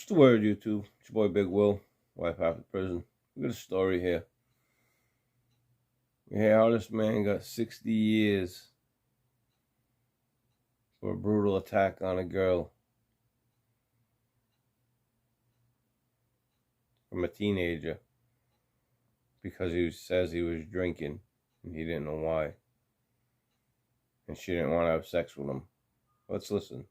What's the word, YouTube? It's your boy Big Will, wife after prison. We got a story here. We hear how this man got 60 years for a brutal attack on a girl from a teenager because he says he was drinking and he didn't know why. And she didn't want to have sex with him. Let's listen.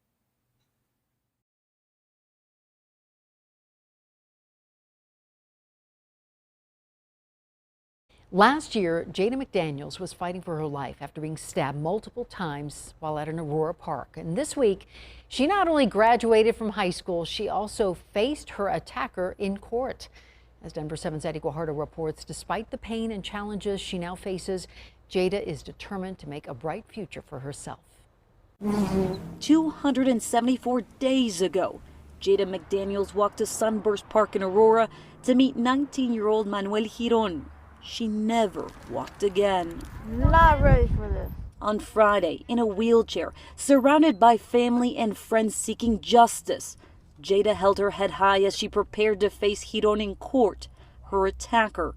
Last year, Jada McDaniels was fighting for her life after being stabbed multiple times while at an Aurora park. And this week, she not only graduated from high school, she also faced her attacker in court. As Denver 7's Eddie Guajardo reports, despite the pain and challenges she now faces, Jada is determined to make a bright future for herself. 274 days ago, Jada McDaniels walked to Sunburst Park in Aurora to meet 19-year-old Manuel Giron. She never walked again. Not ready for this. On Friday, in a wheelchair, surrounded by family and friends seeking justice, Jada held her head high as she prepared to face Giron in court, her attacker.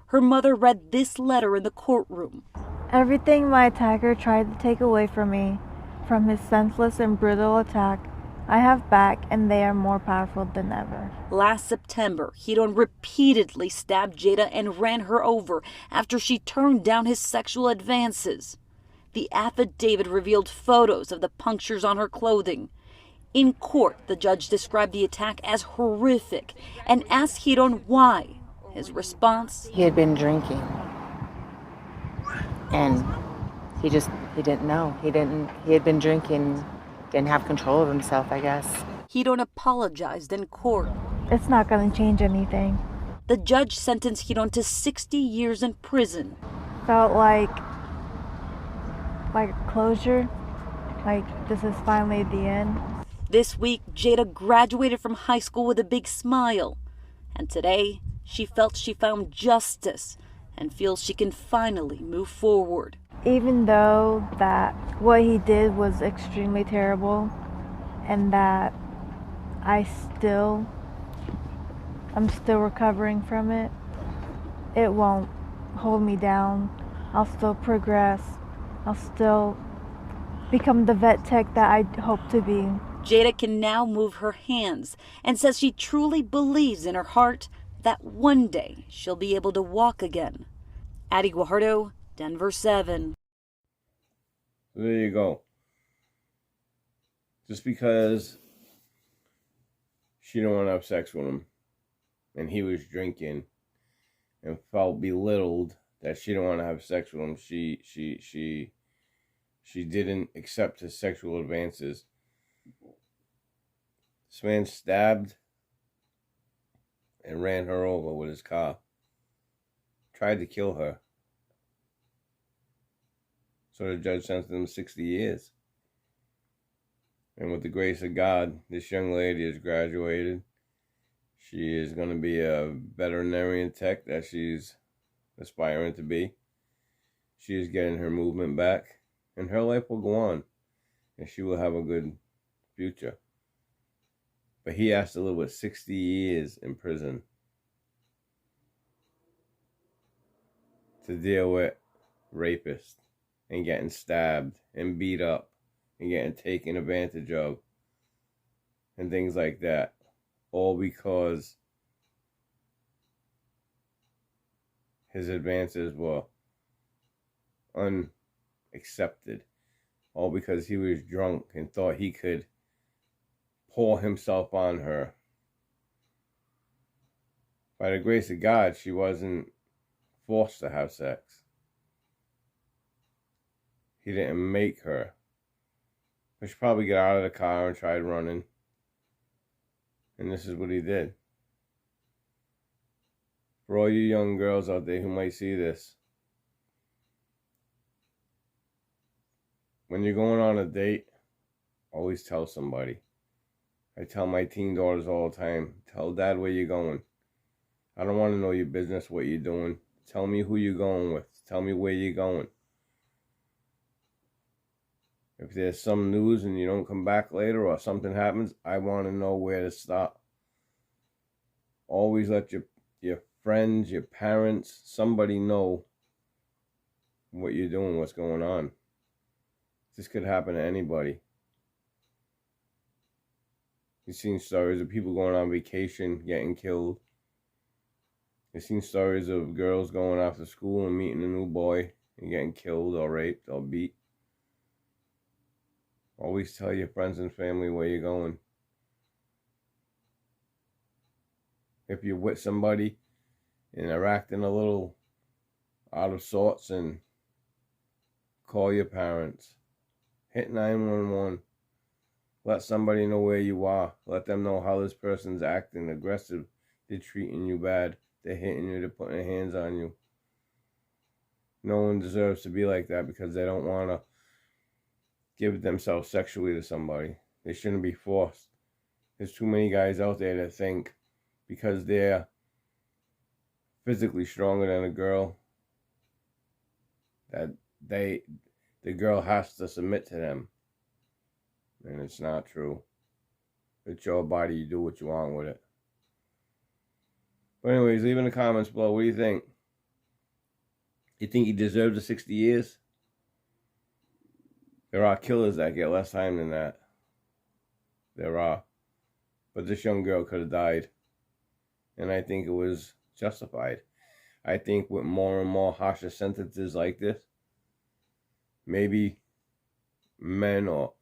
Her mother read this letter in the courtroom. Everything my attacker tried to take away from me, from his senseless and brutal attack, I have back, and they are more powerful than ever. Last September, Giron repeatedly stabbed Jada and ran her over after she turned down his sexual advances. The affidavit revealed photos of the punctures on her clothing. In court, the judge described the attack as horrific and asked Giron why. His response? He had been drinking, and he didn't know. He had been drinking, didn't have control of himself, I guess. Giron apologized in court. It's not going to change anything. The judge sentenced Giron to 60 years in prison. Felt like closure, like this is finally the end. This week, Jada graduated from high school with a big smile. And today, she felt she found justice and feels she can finally move forward. Even though that what he did was extremely terrible and that I'm still recovering from it, it won't hold me down. I'll still progress. I'll still become the vet tech that I hope to be. Jada can now move her hands and says she truly believes in her heart that one day she'll be able to walk again. Eddie Guajardo, Denver 7. There you go. Just because she didn't want to have sex with him and he was drinking and felt belittled that she didn't want to have sex with him, she didn't accept his sexual advances. This man stabbed and ran her over with his car. Tried to kill her. So the judge sentenced him 60 years. And with the grace of God, this young lady has graduated. She is going to be a veterinarian tech that she's aspiring to be. She is getting her movement back. And her life will go on. And she will have a good future. But he has to live with 60 years in prison to deal with rapists and getting stabbed and beat up and getting taken advantage of and things like that. All because his advances were unaccepted. All because he was drunk and thought he could pour himself on her. By the grace of God, she wasn't forced to have sex. He didn't make her. But she probably got out of the car and tried running. And this is what he did. For all you young girls out there who might see this, when you're going on a date, always tell somebody. I tell my teen daughters all the time, tell dad where you're going. I don't want to know your business, what you're doing. Tell me who you're going with. Tell me where you're going. If there's some news and you don't come back later or something happens, I want to know where to stop. Always let your friends, your parents, somebody know what you're doing, what's going on. This could happen to anybody. You've seen stories of people going on vacation, getting killed. You've seen stories of girls going after school and meeting a new boy and getting killed or raped or beat. Always tell your friends and family where you're going. If you're with somebody and they're acting a little out of sorts, and call your parents. Hit 911. Let somebody know where you are. Let them know how this person's acting aggressive. They're treating you bad. They're hitting you. They're putting their hands on you. No one deserves to be like that because they don't want to give themselves sexually to somebody. They shouldn't be forced. There's too many guys out there that think because they're physically stronger than a girl that the girl has to submit to them. And it's not true. It's your body. You do what you want with it. But anyways, leave in the comments below. What do you think? You think he deserves the 60 years? There are killers that get less time than that. There are. But this young girl could have died. And I think it was justified. I think with more and more harsher sentences like this, maybe men or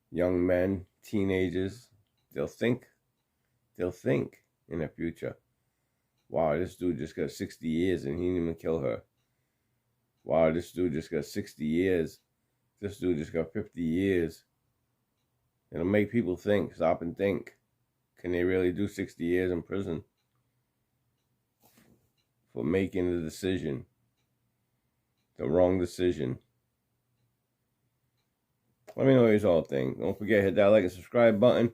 young men, teenagers, they'll think in the future, wow, this dude just got 60 years and he didn't even kill her. Wow, this dude just got 60 years. This dude just got 50 years. It'll make people think, stop and think. Can they really do 60 years in prison for making the decision, the wrong decision? Let me know what you all think. Don't forget, hit that like and subscribe button.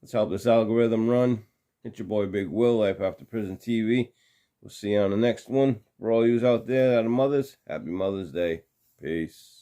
Let's help this algorithm run. It's your boy Big Will, Life After Prison TV. We'll see you on the next one. For all yous out there that are mothers, happy Mother's Day. Peace.